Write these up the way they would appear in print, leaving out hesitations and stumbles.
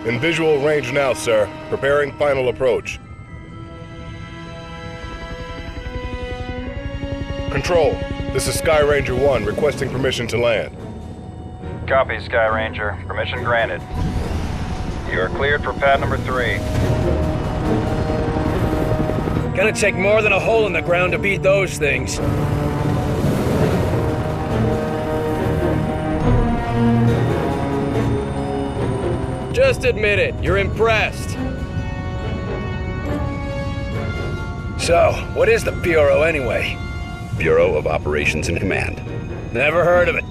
In visual range now, sir. Preparing final approach. Control, this is Sky Ranger 1 requesting permission to land. Copy, Sky Ranger. Permission granted. You are cleared for pad number 3. Gonna take more than a hole in the ground to beat those things. Just admit it, you're impressed. So, what is the Bureau anyway? Bureau of Operations and Command. Never heard of it.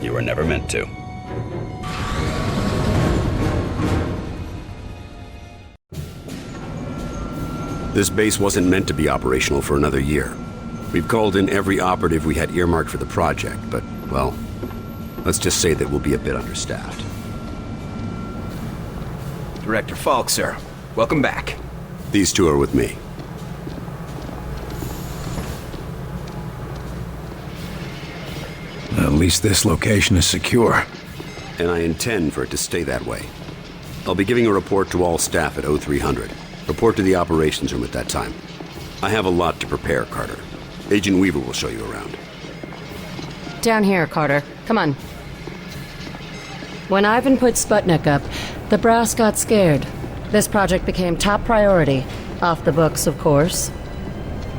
You were never meant to. This base wasn't meant to be operational for another year. We've called in every operative we had earmarked for the project, but, well, let's just say that we'll be a bit understaffed. Director Falk, sir. Welcome back. These two are with me. At least this location is secure. And I intend for it to stay that way. I'll be giving a report to all staff at 0300. Report to the operations room at that time. I have a lot to prepare, Carter. Agent Weaver will show you around. Down here, Carter. Come on. When Ivan put Sputnik up, the brass got scared. This project became top priority. Off the books, of course.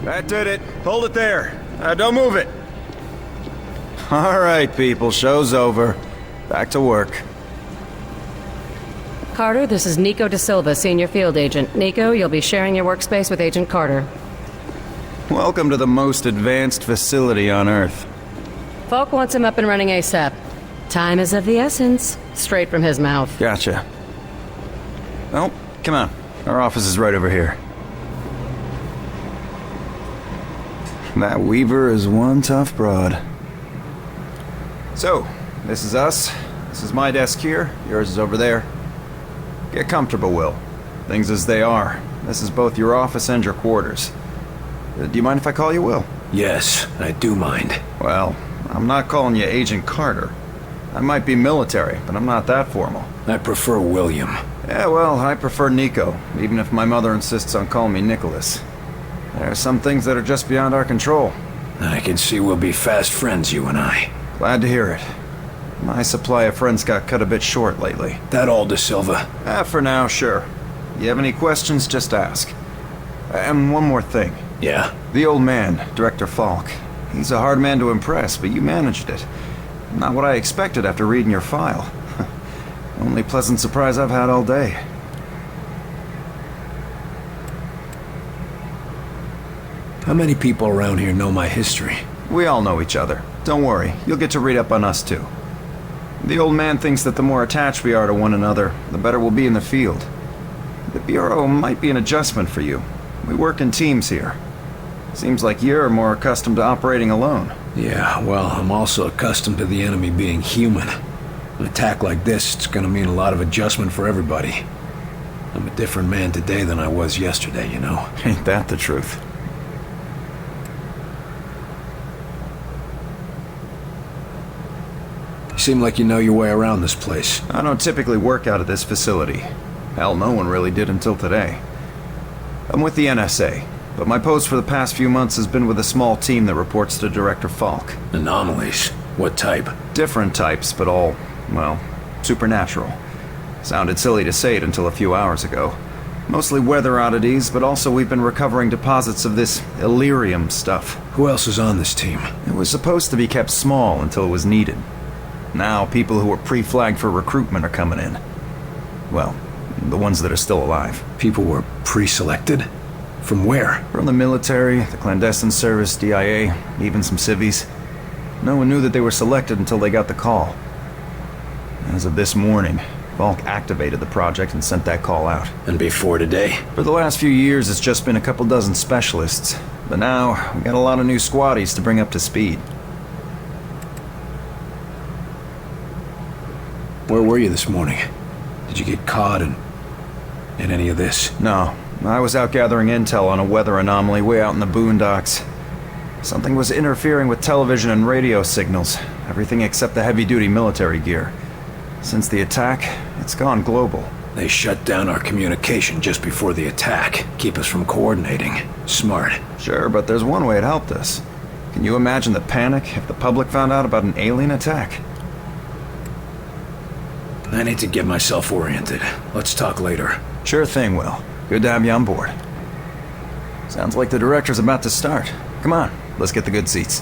That did it. Hold it there. Don't move it. All right, people. Show's over. Back to work. Carter, this is Nico Da Silva, Senior Field Agent. Nico, you'll be sharing your workspace with Agent Carter. Welcome to the most advanced facility on Earth. Falk wants him up and running ASAP. Time is of the essence. Straight from his mouth. Gotcha. Well, come on. Our office is right over here. That Weaver is one tough broad. So, this is us. This is my desk here. Yours is over there. Get comfortable, Will. Things as they are. This is both your office and your quarters. Do you mind if I call you Will? Yes, I do mind. Well, I'm not calling you Agent Carter. I might be military, but I'm not that formal. I prefer William. Yeah, well, I prefer Nico, even if my mother insists on calling me Nicholas. There are some things that are just beyond our control. I can see we'll be fast friends, you and I. Glad to hear it. My supply of friends got cut a bit short lately. That all, Da Silva? For now, sure. You have any questions, just ask. And one more thing. Yeah? The old man, Director Falk. He's a hard man to impress, but you managed it. Not what I expected after reading your file. Only pleasant surprise I've had all day. How many people around here know my history? We all know each other. Don't worry, you'll get to read up on us too. The old man thinks that the more attached we are to one another, the better we'll be in the field. The Bureau might be an adjustment for you. We work in teams here. Seems like you're more accustomed to operating alone. Yeah, well, I'm also accustomed to the enemy being human. An attack like this, it's gonna mean a lot of adjustment for everybody. I'm a different man today than I was yesterday, you know? Ain't that the truth? You seem like you know your way around this place. I don't typically work out of this facility. Hell, no one really did until today. I'm with the NSA, but my post for the past few months has been with a small team that reports to Director Falk. Anomalies? What type? Different types, but all, well, supernatural. Sounded silly to say it until a few hours ago. Mostly weather oddities, but also we've been recovering deposits of this Illyrium stuff. Who else is on this team? It was supposed to be kept small until it was needed. Now, people who were pre-flagged for recruitment are coming in. Well, the ones that are still alive. People were pre-selected? From where? From the military, the clandestine service, DIA, even some civvies. No one knew that they were selected until they got the call. As of this morning, Falk activated the project and sent that call out. And before today? For the last few years, it's just been a couple dozen specialists. But now, we got a lot of new squaddies to bring up to speed. Where were you this morning? Did you get caught in any of this? No. I was out gathering intel on a weather anomaly way out in the boondocks. Something was interfering with television and radio signals. Everything except the heavy-duty military gear. Since the attack, it's gone global. They shut down our communication just before the attack, keep us from coordinating. Smart. Sure, but there's one way it helped us. Can you imagine the panic if the public found out about an alien attack? I need to get myself oriented. Let's talk later. Sure thing, Will. Good to have you on board. Sounds like the director's about to start. Come on, let's get the good seats.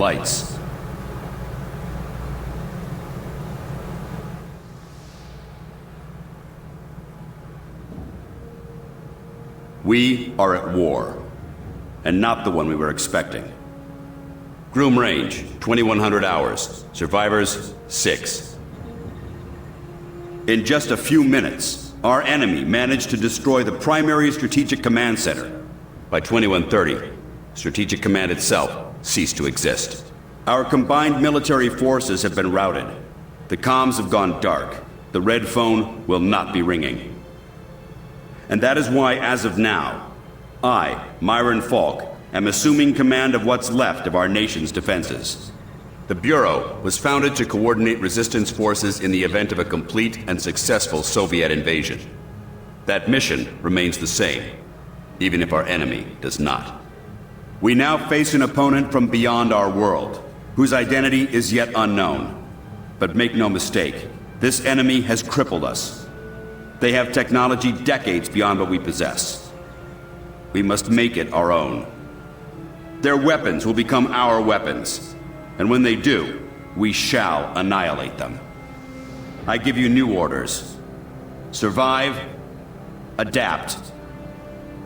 Lights. We are at war, and not the one we were expecting. Groom range, 2100 hours. Survivors, 6. In just a few minutes, our enemy managed to destroy the primary strategic command center. By 2130, Strategic Command itself ceased to exist. Our combined military forces have been routed. The comms have gone dark. The red phone will not be ringing. And that is why, as of now, I, Myron Falk, am assuming command of what's left of our nation's defenses. The Bureau was founded to coordinate resistance forces in the event of a complete and successful Soviet invasion. That mission remains the same, even if our enemy does not. We now face an opponent from beyond our world, whose identity is yet unknown. But make no mistake, this enemy has crippled us. They have technology decades beyond what we possess. We must make it our own. Their weapons will become our weapons, and when they do, we shall annihilate them. I give you new orders. Survive, adapt,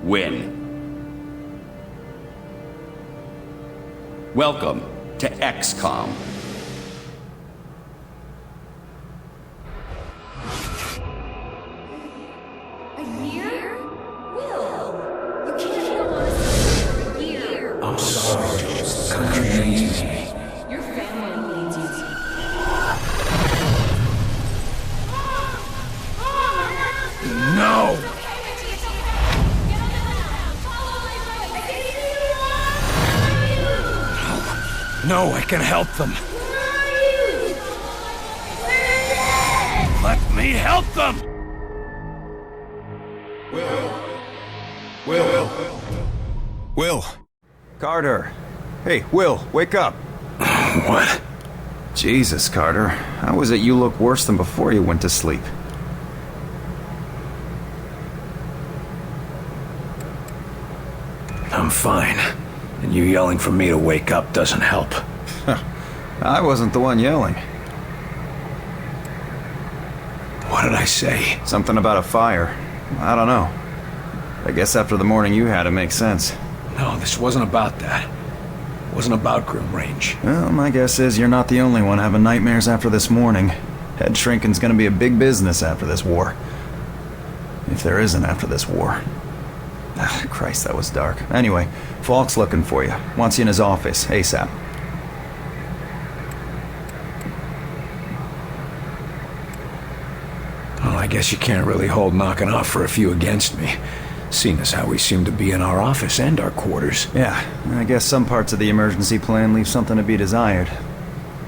win. Welcome to XCOM. sorry, Jules. The country needs me. Your family needs you. No! No, I can help them. Let me help them! Will. Carter. Hey, Will, wake up. What? Jesus, Carter. How is it you look worse than before you went to sleep? I'm fine. And you yelling for me to wake up doesn't help. I wasn't the one yelling. What did I say? Something about a fire. I don't know. I guess after the morning you had, it makes sense. No, this wasn't about that. It wasn't about Grim Range. Well, my guess is you're not the only one having nightmares after this morning. Head shrinking's gonna be a big business after this war. If there isn't after this war. Ah, Christ, that was dark. Anyway, Falk's looking for you. Wants you in his office, ASAP. Well, I guess you can't really hold knocking off for a few against me, seeing as how we seem to be in our office and our quarters. Yeah, I guess some parts of the emergency plan leave something to be desired.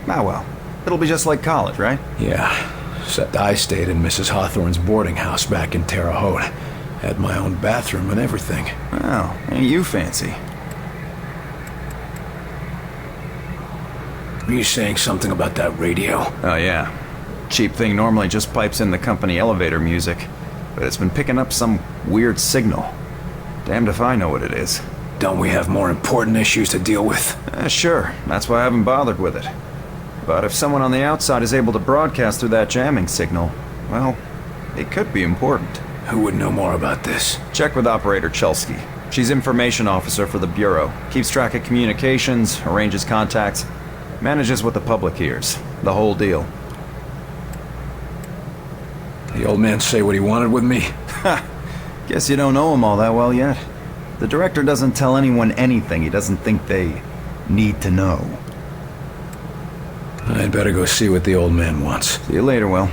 Ah well, it'll be just like college, right? Yeah, except I stayed in Mrs. Hawthorne's boarding house back in Terre Haute. Had my own bathroom and everything. Well, ain't you fancy? Were you saying something about that radio? Oh yeah. Cheap thing normally just pipes in the company elevator music, but it's been picking up some weird signal. Damned if I know what it is. Don't we have more important issues to deal with? Sure, that's why I haven't bothered with it. But if someone on the outside is able to broadcast through that jamming signal, well, it could be important. Who would know more about this? Check with Operator Chelsky. She's information officer for the Bureau. Keeps track of communications, arranges contacts, manages what the public hears. The whole deal. The old man say what he wanted with me? Ha! Guess you don't know him all that well yet. The director doesn't tell anyone anything he doesn't think they need to know. I'd better go see what the old man wants. See you later, Will.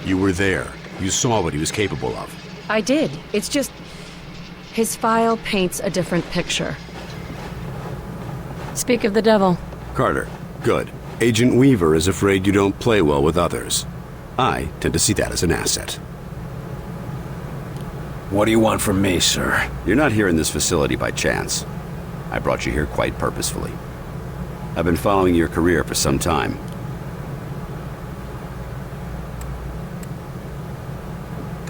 You were there. You saw what he was capable of. I did. It's just... his file paints a different picture. Speak of the devil. Carter, good. Agent Weaver is afraid you don't play well with others. I tend to see that as an asset. What do you want from me, sir? You're not here in this facility by chance. I brought you here quite purposefully. I've been following your career for some time.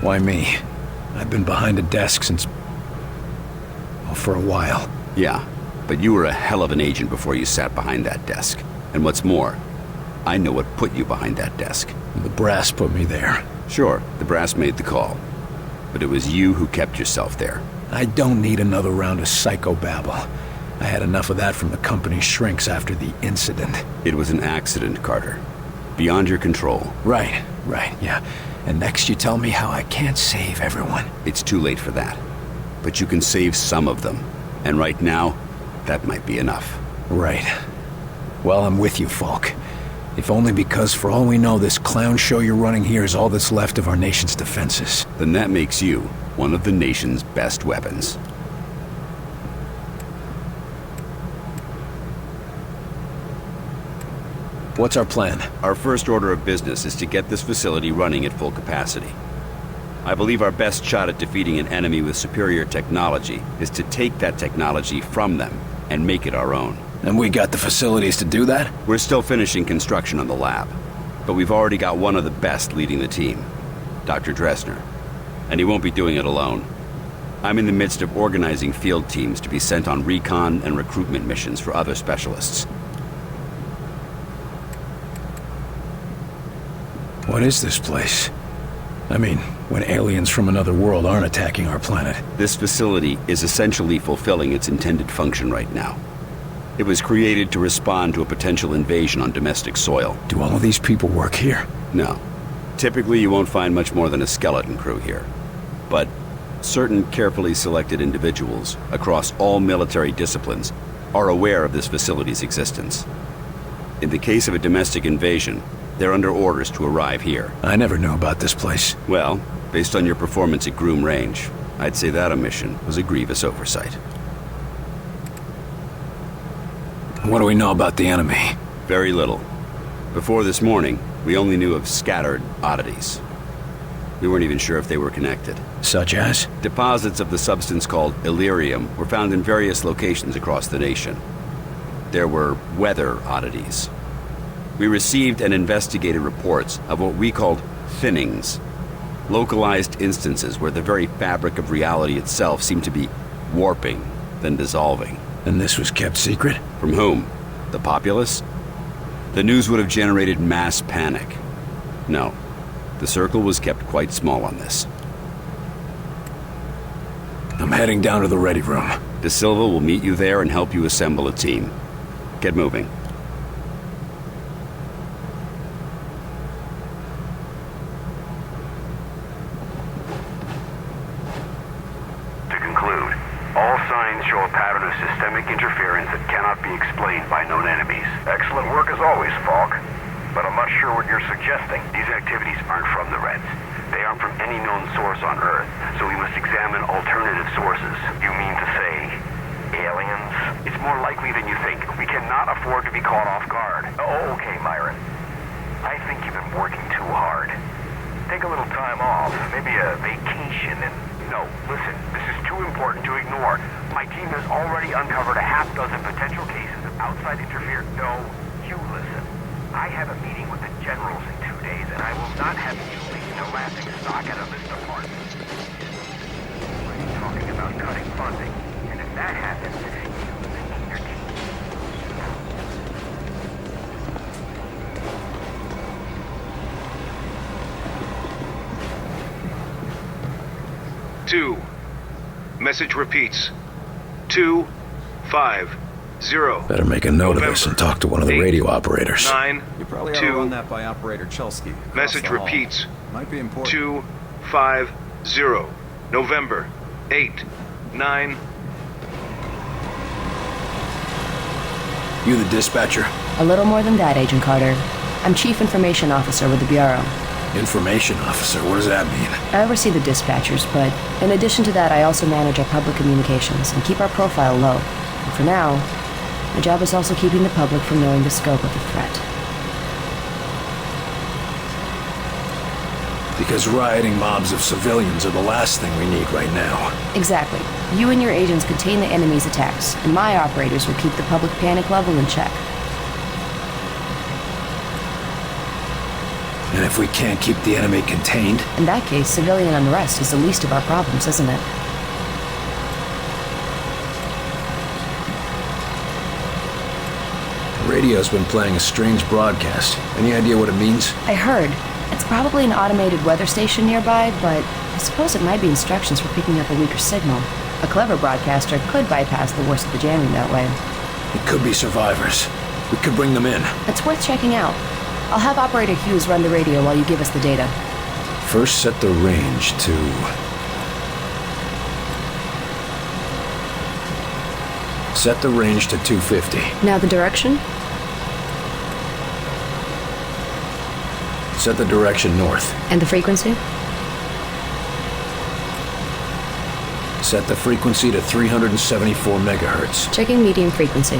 Why me? I've been behind a desk since... well, for a while. Yeah, but you were a hell of an agent before you sat behind that desk. And what's more, I know what put you behind that desk. The brass put me there. Sure, the brass made the call. But it was you who kept yourself there. I don't need another round of psychobabble. I had enough of that from the company's shrinks after the incident. It was an accident, Carter. Beyond your control. Right, yeah. And next you tell me how I can't save everyone. It's too late for that. But you can save some of them. And right now, that might be enough. Right. Well, I'm with you, Falk. If only because, for all we know, this clown show you're running here is all that's left of our nation's defenses. Then that makes you one of the nation's best weapons. What's our plan? Our first order of business is to get this facility running at full capacity. I believe our best shot at defeating an enemy with superior technology is to take that technology from them and make it our own. And we got the facilities to do that? We're still finishing construction on the lab. But we've already got one of the best leading the team, Dr. Dressner. And he won't be doing it alone. I'm in the midst of organizing field teams to be sent on recon and recruitment missions for other specialists. What is this place? I mean, when aliens from another world aren't attacking our planet. This facility is essentially fulfilling its intended function right now. It was created to respond to a potential invasion on domestic soil. Do all of these people work here? No. Typically, you won't find much more than a skeleton crew here. But certain carefully selected individuals across all military disciplines are aware of this facility's existence. In the case of a domestic invasion, they're under orders to arrive here. I never knew about this place. Well, based on your performance at Groom Range, I'd say that omission was a grievous oversight. What do we know about the enemy? Very little. Before this morning, we only knew of scattered oddities. We weren't even sure if they were connected. Such as? Deposits of the substance called Illyrium were found in various locations across the nation. There were weather oddities. We received and investigated reports of what we called thinnings, localized instances where the very fabric of reality itself seemed to be warping, then dissolving. And this was kept secret? From whom? The populace? The news would have generated mass panic. No, the circle was kept quite small on this. I'm heading down to the ready room. De Silva will meet you there and help you assemble a team. Get moving. To conclude, all signs show a pattern of systemic interference that cannot be explained by known enemies. Excellent work as always, Falk. But I'm not sure what you're suggesting. These activities aren't from the Reds. They aren't from any known source on Earth, so we must examine alternative sources. You mean to say, aliens? It's more likely than you think. We cannot afford to be caught off guard. Oh, okay, Myron. I think you've been working too hard. Take a little time off, maybe a vacation, and... No, listen, this is too important to ignore. My team has already uncovered a half dozen potential cases of outside interference. No, you listen. I have a meeting with the generals in 2 days, and I will not have you leaving a laughing stock out of this department. We're talking about cutting funding, and if that happens, you and your team. Two. Message repeats. 2, 5, 0. Better make a note of this and talk to one of the radio operators. 9, You probably ought 2. to run that by Operator Chelsky. across Message the hall. repeats. Might be important. 2, 5, 0. November 8, 9. You the dispatcher? A little more than that, Agent Carter. I'm Chief Information Officer with the Bureau. Information officer, what does that mean? I oversee the dispatchers, but in addition to that, I also manage our public communications and keep our profile low. And for now, my job is also keeping the public from knowing the scope of the threat. Because rioting mobs of civilians are the last thing we need right now. Exactly. You and your agents contain the enemy's attacks, and my operators will keep the public panic level in check. And if we can't keep the enemy contained? In that case, civilian unrest is the least of our problems, isn't it? The radio's been playing a strange broadcast. Any idea what it means? I heard. It's probably an automated weather station nearby, but I suppose it might be instructions for picking up a weaker signal. A clever broadcaster could bypass the worst of the jamming that way. It could be survivors. We could bring them in. It's worth checking out. I'll have Operator Hughes run the radio while you give us the data. First, set the range to... Set the range to 250. Now the direction? Set the direction north. And the frequency? Set the frequency to 374 megahertz. Checking medium frequency.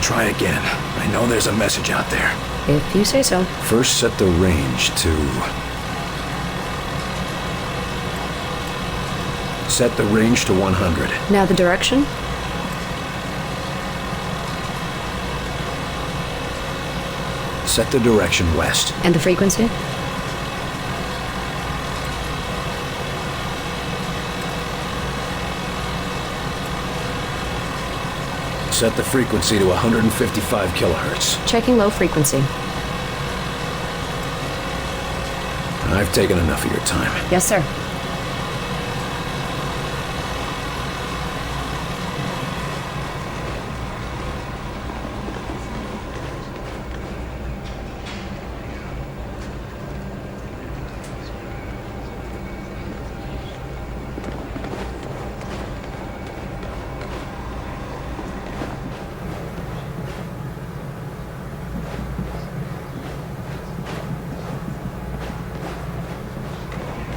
Try again. I know there's a message out there. If you say so. First, set the range to... Set the range to 100. Now the direction? Set the direction west. And the frequency? Set the frequency to 155 kilohertz. Checking low frequency. I've taken enough of your time. Yes, sir.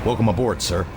Welcome aboard, sir.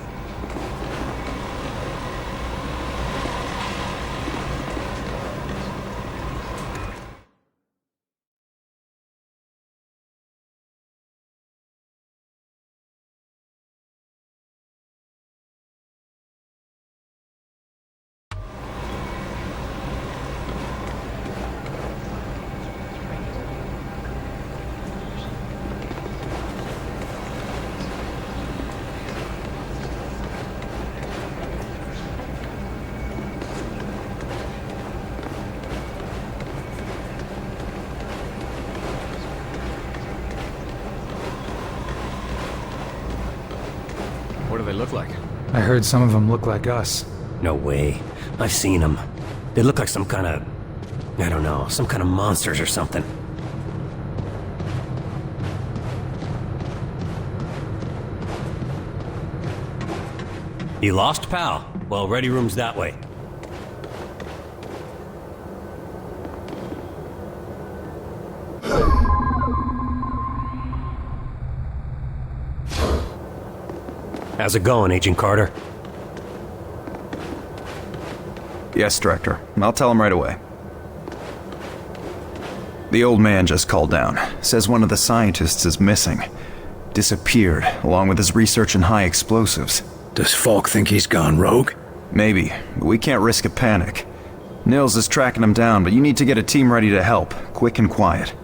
What do they look like? I heard some of them look like us. No way. I've seen them. They look like some kind of... I don't know, some kind of monsters or something. You lost, pal? Well, ready room's that way. How's it going, Agent Carter? Yes, Director. I'll tell him right away. The old man just called down. Says one of the scientists is missing. Disappeared, along with his research in high explosives. Does Falk think he's gone rogue? Maybe, but we can't risk a panic. Nils is tracking him down, but you need to get a team ready to help, quick and quiet.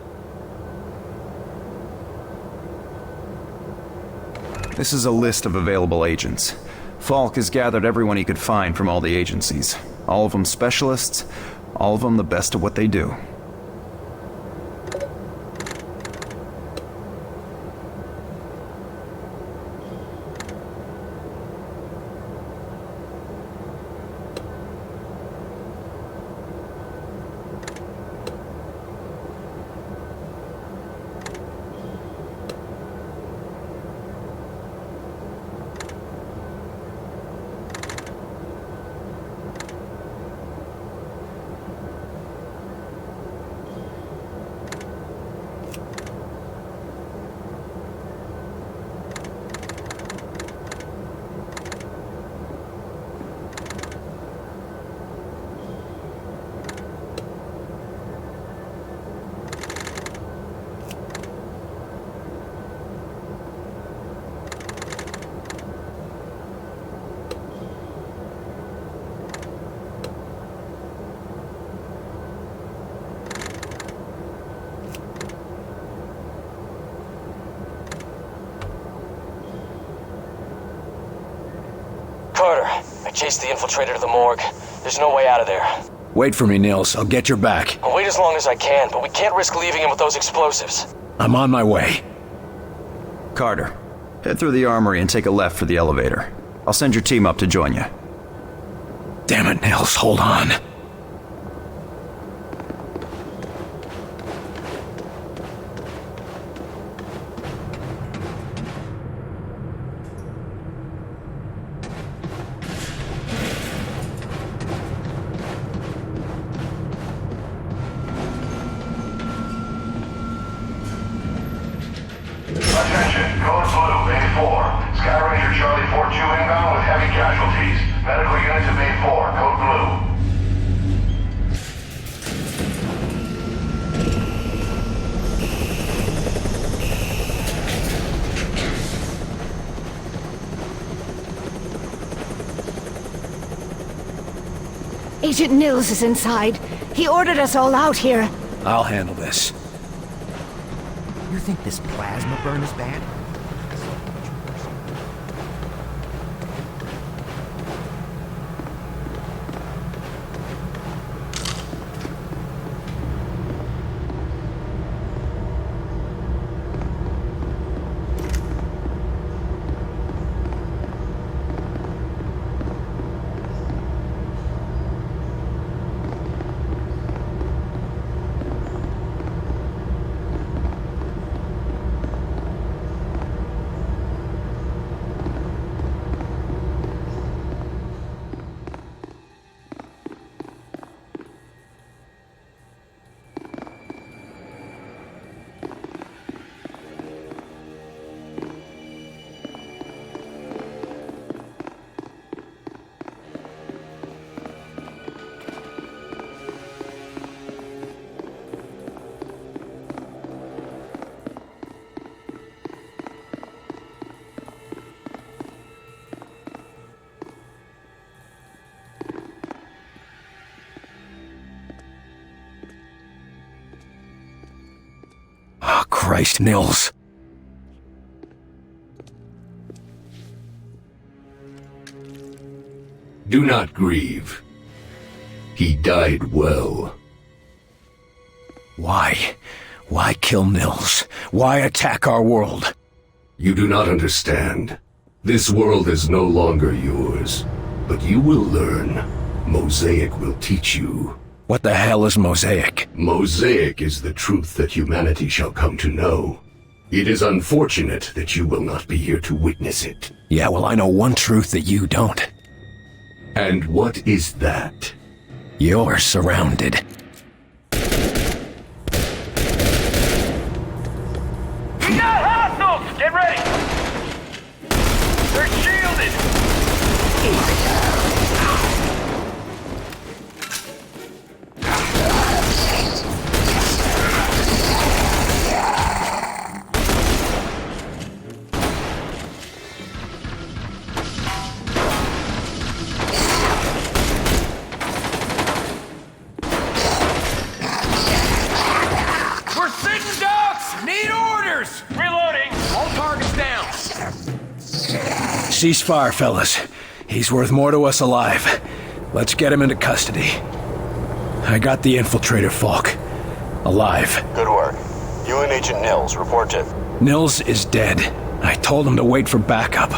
This is a list of available agents. Falk has gathered everyone he could find from all the agencies. All of them specialists, all of them the best at what they do. Carter, I chased the infiltrator to the morgue. There's no way out of there. Wait for me, Nils. I'll get your back. I'll wait as long as I can, but we can't risk leaving him with those explosives. I'm on my way. Carter, head through the armory and take a left for the elevator. I'll send your team up to join you. Damn it, Nils. Hold on. Attention, Code Blue, Main 4. Sky Ranger Charlie 4-2 inbound with heavy casualties. Medical unit to Main 4, Code Blue. Agent Nils is inside. He ordered us all out here. I'll handle this. You think this plasma burn is bad? Oh, Christ, Nils. Do not grieve. He died well. Why? Why kill Nils? Why attack our world? You do not understand. This world is no longer yours. But you will learn. Mosaic will teach you. What the hell is Mosaic? Mosaic is the truth that humanity shall come to know. It is unfortunate that you will not be here to witness it. Yeah, well, I know one truth that you don't. And what is that? You're surrounded. We got hostiles! Get ready! They're shielded! We're sitting ducks! Need orders! Reloading! All targets down! Ceasefire, fellas. He's worth more to us alive. Let's get him into custody. I got the infiltrator, Falk. Alive. Good work. You and Agent Nils, report to... Nils is dead. I told him to wait for backup,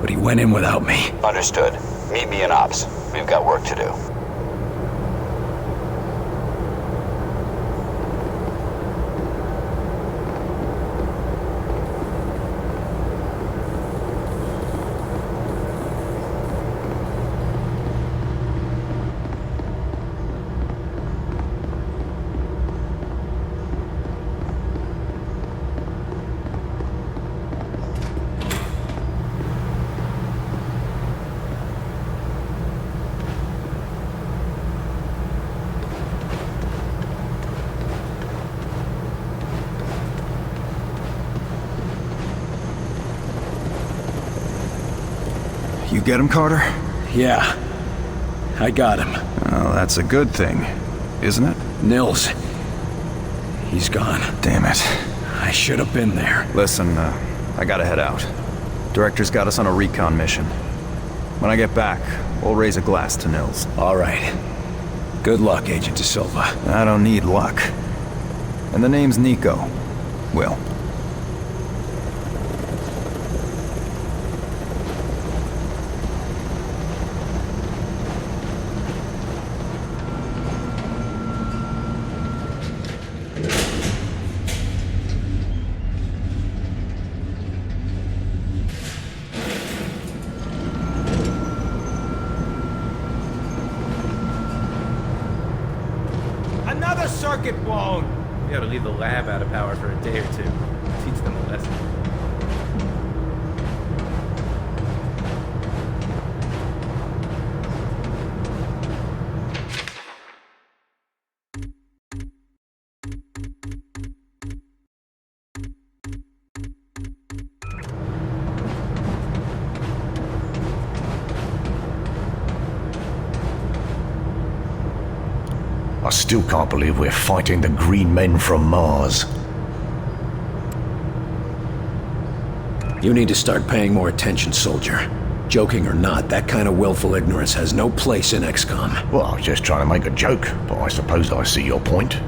but he went in without me. Understood. Meet me in Ops. We've got work to do. You get him, Carter? Yeah. I got him. Oh, that's a good thing, isn't it? Nils. He's gone. Damn it. I should have been there. Listen, I gotta head out. Director's got us on a recon mission. When I get back, we'll raise a glass to Nils. All right. Good luck, Agent De Silva. I don't need luck. And the name's Nico. Will. Another circuit blown! We ought to leave the lab out of power for a day or two. Teach them a lesson. I still can't believe we're fighting the green men from Mars. You need to start paying more attention, soldier. Joking or not, that kind of willful ignorance has no place in XCOM. Well, I was just trying to make a joke, but I suppose I see your point.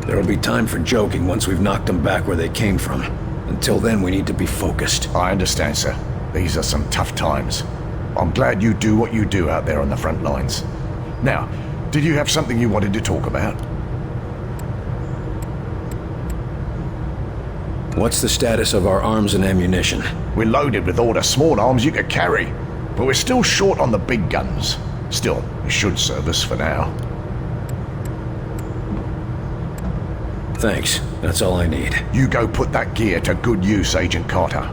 There'll be time for joking once we've knocked them back where they came from. Until then, we need to be focused. I understand, sir. These are some tough times. I'm glad you do what you do out there on the front lines. Now, did you have something you wanted to talk about? What's the status of our arms and ammunition? We're loaded with all the small arms you could carry, but we're still short on the big guns. Still, it should serve us for now. Thanks. That's all I need. You go put that gear to good use, Agent Carter.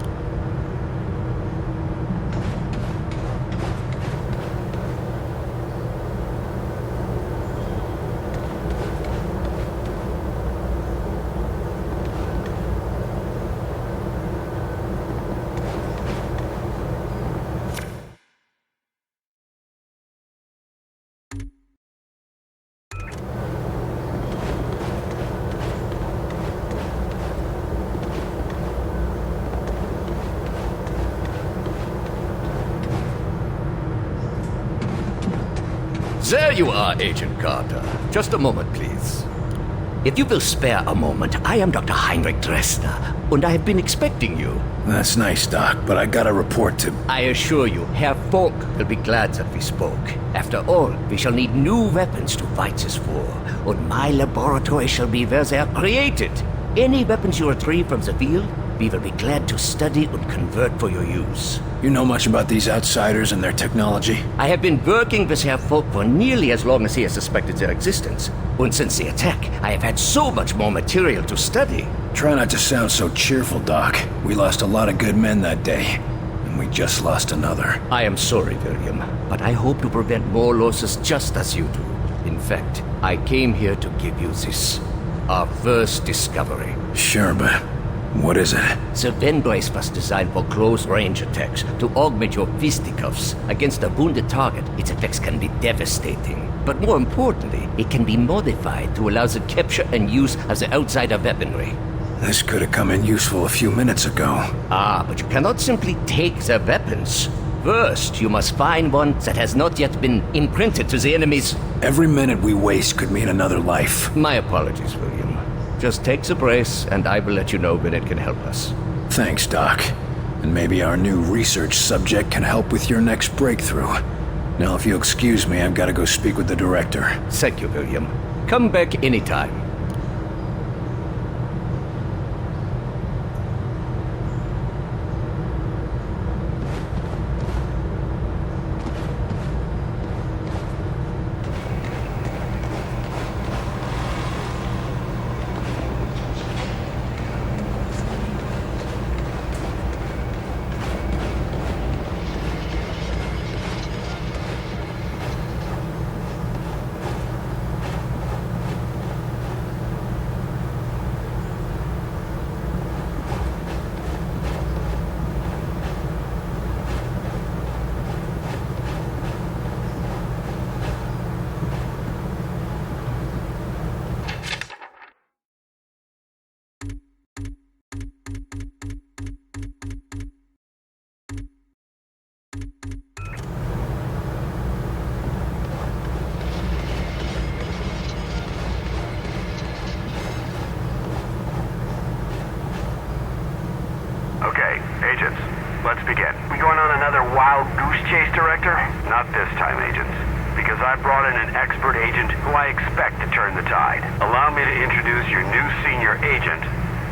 There you are, Agent Carter. Just a moment, please. If you will spare a moment, I am Dr. Heinrich Dresner, and I have been expecting you. That's nice, Doc, but I got a report to... I assure you, Herr Falk will be glad that we spoke. After all, we shall need new weapons to fight this war, and my laboratory shall be where they are created. Any weapons you retrieve from the field, we will be glad to study and convert for your use. You know much about these outsiders and their technology? I have been working with Herr Falk for nearly as long as he has suspected their existence. And since the attack, I have had so much more material to study. Try not to sound so cheerful, Doc. We lost a lot of good men that day, and we just lost another. I am sorry, William, but I hope to prevent more losses just as you do. In fact, I came here to give you this, our first discovery. Sure, but what is it? The Ven brace was designed for close-range attacks to augment your fisticuffs. Against a wounded target, its effects can be devastating. But more importantly, it can be modified to allow the capture and use of the outsider weaponry. This could have come in useful a few minutes ago. Ah, but you cannot simply take the weapons. First, you must find one that has not yet been imprinted to the enemy's... Every minute we waste could mean another life. My apologies, William. Just take the brace, and I will let you know when it can help us. Thanks, Doc. And maybe our new research subject can help with your next breakthrough. Now, if you'll excuse me, I've got to go speak with the director. Thank you, William. Come back anytime. Okay, agents, let's begin. We going on another wild goose chase, Director? Not this time, agents, because I brought in an expert agent who I expect to turn the tide. Allow me to introduce your new senior agent,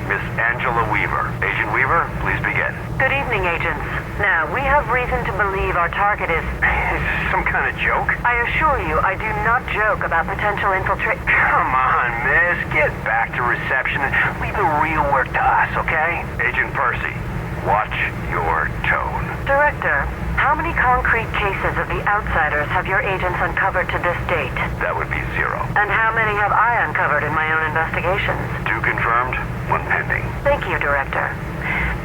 Miss Angela Weaver. Agent Weaver, please begin. Good evening, agents. Now, we have reason to believe our target is... Is this some kind of joke? I assure you, I do not joke about potential infiltration. Come on, miss. Get back to reception and leave the real work to us, okay? Agent Percy, watch your tone. Director, how many concrete cases of the outsiders have your agents uncovered to this date? That would be 0. And how many have I uncovered in my own investigations? 2 confirmed, 1 pending. Thank you, Director.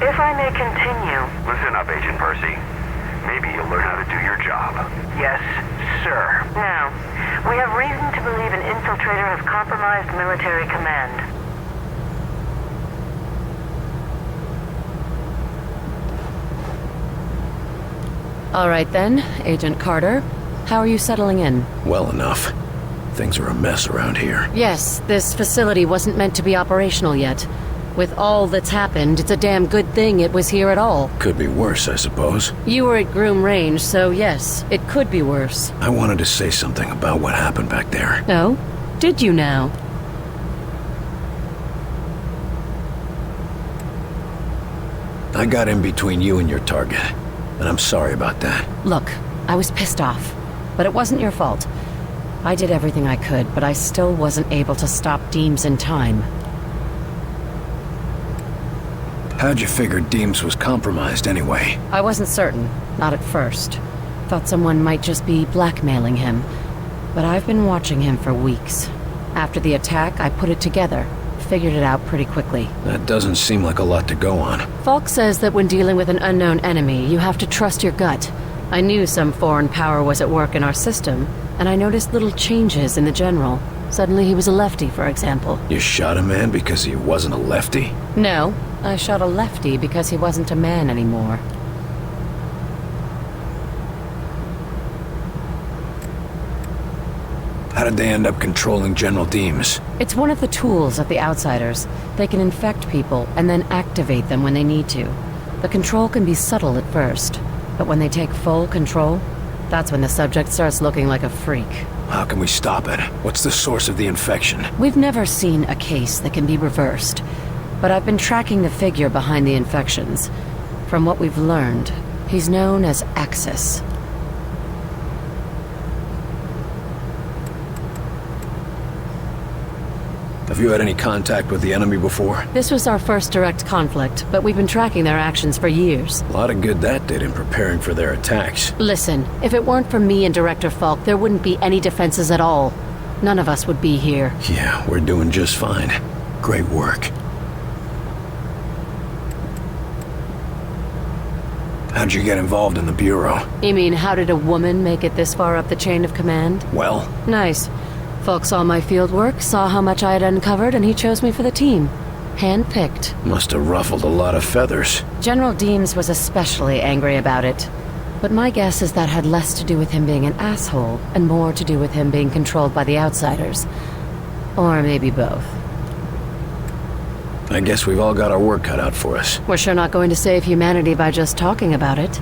If I may continue... Listen up, Agent Percy. Maybe you'll learn how to do your job. Yes, sir. Now, we have reason to believe an infiltrator has compromised military command. All right then, Agent Carter. How are you settling in? Well enough. Things are a mess around here. Yes, this facility wasn't meant to be operational yet. With all that's happened, it's a damn good thing it was here at all. Could be worse, I suppose. You were at Groom Range, so yes, it could be worse. I wanted to say something about what happened back there. Oh? Did you now? I got in between you and your target, and I'm sorry about that. Look, I was pissed off, but it wasn't your fault. I did everything I could, but I still wasn't able to stop Deems in time. How'd you figure Deems was compromised anyway? I wasn't certain, not at first. Thought someone might just be blackmailing him. But I've been watching him for weeks. After the attack, I put it together. Figured it out pretty quickly. That doesn't seem like a lot to go on. Falk says that when dealing with an unknown enemy, you have to trust your gut. I knew some foreign power was at work in our system, and I noticed little changes in the general. Suddenly he was a lefty, for example. You shot a man because he wasn't a lefty? No, I shot a lefty because he wasn't a man anymore. How did they end up controlling General Deems? It's one of the tools of the Outsiders. They can infect people and then activate them when they need to. The control can be subtle at first, but when they take full control, that's when the subject starts looking like a freak. How can we stop it? What's the source of the infection? We've never seen a case that can be reversed, but I've been tracking the figure behind the infections. From what we've learned, he's known as Axis. Have you had any contact with the enemy before? This was our first direct conflict, but we've been tracking their actions for years. A lot of good that did in preparing for their attacks. Listen, if it weren't for me and Director Falk, there wouldn't be any defenses at all. None of us would be here. Yeah, we're doing just fine. Great work. How'd you get involved in the Bureau? You mean, how did a woman make it this far up the chain of command? Well? Nice. Falk saw my field work, saw how much I had uncovered, and he chose me for the team. Hand-picked. Must have ruffled a lot of feathers. General Deems was especially angry about it. But my guess is that had less to do with him being an asshole, and more to do with him being controlled by the Outsiders. Or maybe both. I guess we've all got our work cut out for us. We're sure not going to save humanity by just talking about it.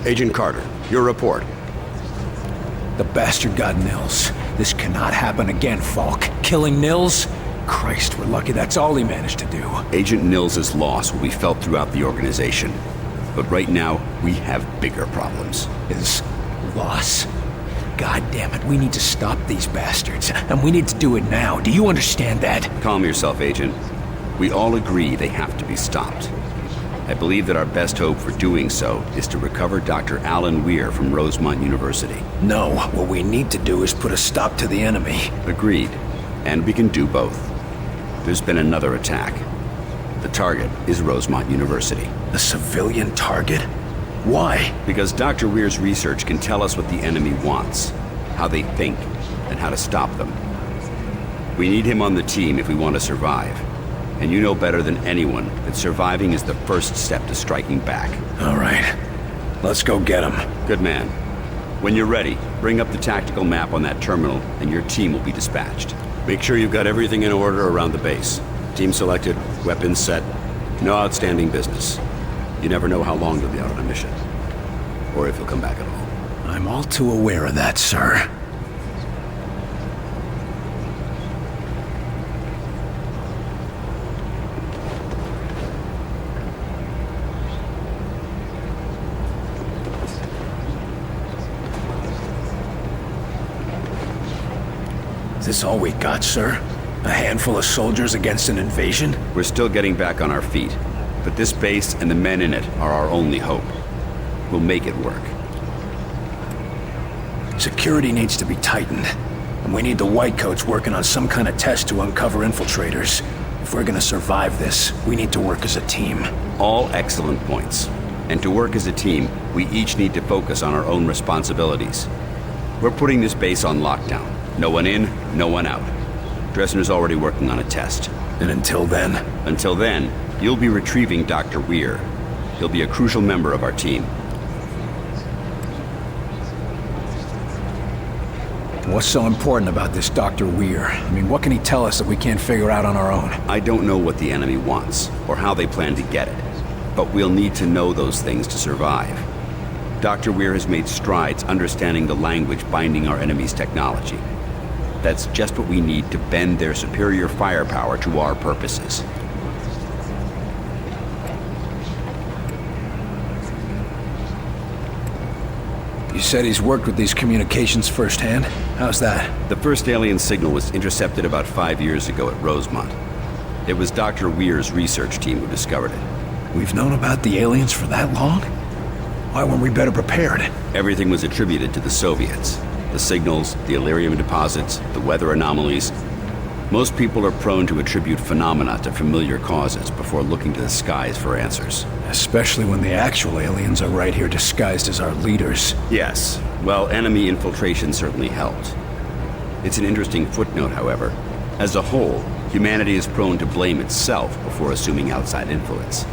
Agent Carter, your report. The bastard got Nils. This cannot happen again, Falk. Killing Nils? Christ, we're lucky that's all he managed to do. Agent Nils' loss will be felt throughout the organization. But right now, we have bigger problems. His loss? God damn it, we need to stop these bastards. And we need to do it now. Do you understand that? Calm yourself, Agent. We all agree they have to be stopped. I believe that our best hope for doing so is to recover Dr. Alan Weir from Rosemont University. No, what we need to do is put a stop to the enemy. Agreed. And we can do both. There's been another attack. The target is Rosemont University. A civilian target? Why? Because Dr. Weir's research can tell us what the enemy wants, how they think, and how to stop them. We need him on the team if we want to survive. And you know better than anyone that surviving is the first step to striking back. All right. Let's go get him. Good man. When you're ready, bring up the tactical map on that terminal and your team will be dispatched. Make sure you've got everything in order around the base. Team selected, weapons set, no outstanding business. You never know how long you'll be out on a mission. Or if you'll come back at all. I'm all too aware of that, sir. Is this all we got, sir? A handful of soldiers against an invasion? We're still getting back on our feet, but this base and the men in it are our only hope. We'll make it work. Security needs to be tightened, and we need the Whitecoats working on some kind of test to uncover infiltrators. If we're gonna survive this, we need to work as a team. All excellent points. And to work as a team, we each need to focus on our own responsibilities. We're putting this base on lockdown. No one in, no one out. Dressner's already working on a test. And until then? Until then, you'll be retrieving Dr. Weir. He'll be a crucial member of our team. What's so important about this Dr. Weir? I mean, what can he tell us that we can't figure out on our own? I don't know what the enemy wants, or how they plan to get it. But we'll need to know those things to survive. Dr. Weir has made strides understanding the language binding our enemy's technology. That's just what we need to bend their superior firepower to our purposes. You said he's worked with these communications firsthand? How's that? The first alien signal was intercepted about 5 years ago at Rosemont. It was Dr. Weir's research team who discovered it. We've known about the aliens for that long? Why weren't we better prepared? Everything was attributed to the Soviets. The signals, the Illyrium deposits, the weather anomalies. Most people are prone to attribute phenomena to familiar causes before looking to the skies for answers. Especially when the actual aliens are right here disguised as our leaders. Yes. Well, enemy infiltration certainly helped. It's an interesting footnote, however. As a whole, humanity is prone to blame itself before assuming outside influence.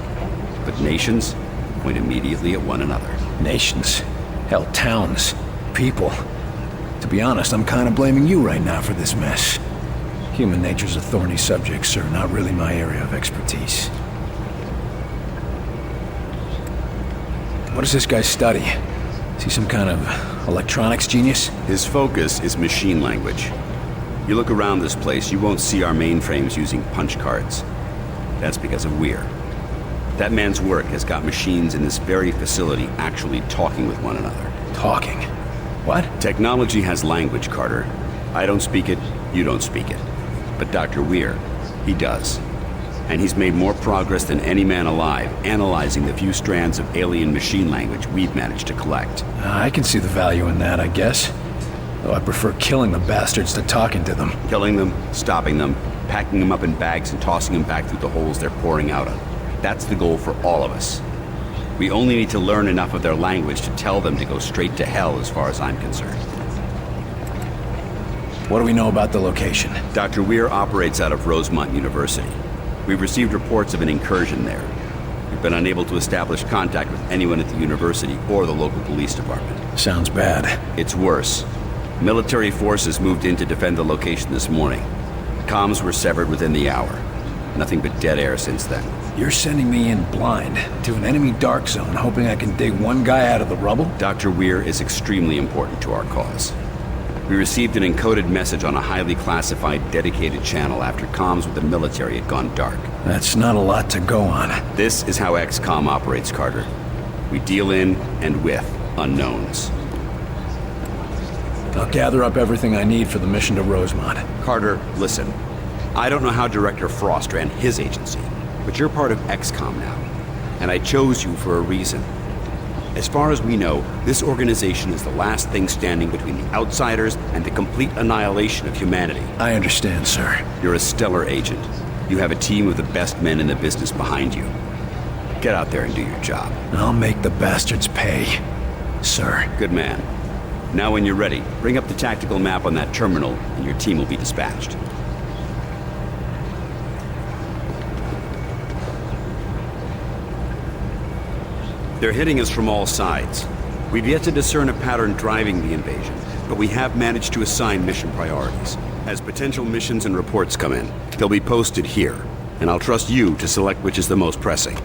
But nations point immediately at one another. Nations? Hell, towns. People. To be honest, I'm kind of blaming you right now for this mess. Human nature's a thorny subject, sir. Not really my area of expertise. What does this guy study? Is he some kind of electronics genius? His focus is machine language. You look around this place, you won't see our mainframes using punch cards. That's because of Weir. That man's work has got machines in this very facility actually talking with one another. Talking? What? Technology has language, Carter. I don't speak it, you don't speak it. But Dr. Weir, he does. And he's made more progress than any man alive analyzing the few strands of alien machine language we've managed to collect. I can see the value in that, I guess. Though I prefer killing the bastards to talking to them. Killing them, stopping them, packing them up in bags and tossing them back through the holes they're pouring out of. That's the goal for all of us. We only need to learn enough of their language to tell them to go straight to hell as far as I'm concerned. What do we know about the location? Dr. Weir operates out of Rosemont University. We've received reports of an incursion there. We've been unable to establish contact with anyone at the university or the local police department. Sounds bad. It's worse. Military forces moved in to defend the location this morning. Comms were severed within the hour. Nothing but dead air since then. You're sending me in blind to an enemy dark zone, hoping I can dig one guy out of the rubble? Dr. Weir is extremely important to our cause. We received an encoded message on a highly classified, dedicated channel after comms with the military had gone dark. That's not a lot to go on. This is how XCOM operates, Carter. We deal in and with unknowns. I'll gather up everything I need for the mission to Rosemont. Carter, listen. I don't know how Director Frost ran his agency, but you're part of XCOM now, and I chose you for a reason. As far as we know, this organization is the last thing standing between the outsiders and the complete annihilation of humanity. I understand, sir. You're a stellar agent. You have a team of the best men in the business behind you. Get out there and do your job. I'll make the bastards pay, sir. Good man. Now when you're ready, bring up the tactical map on that terminal and your team will be dispatched. They're hitting us from all sides. We've yet to discern a pattern driving the invasion, but we have managed to assign mission priorities. As potential missions and reports come in, they'll be posted here, and I'll trust you to select which is the most pressing.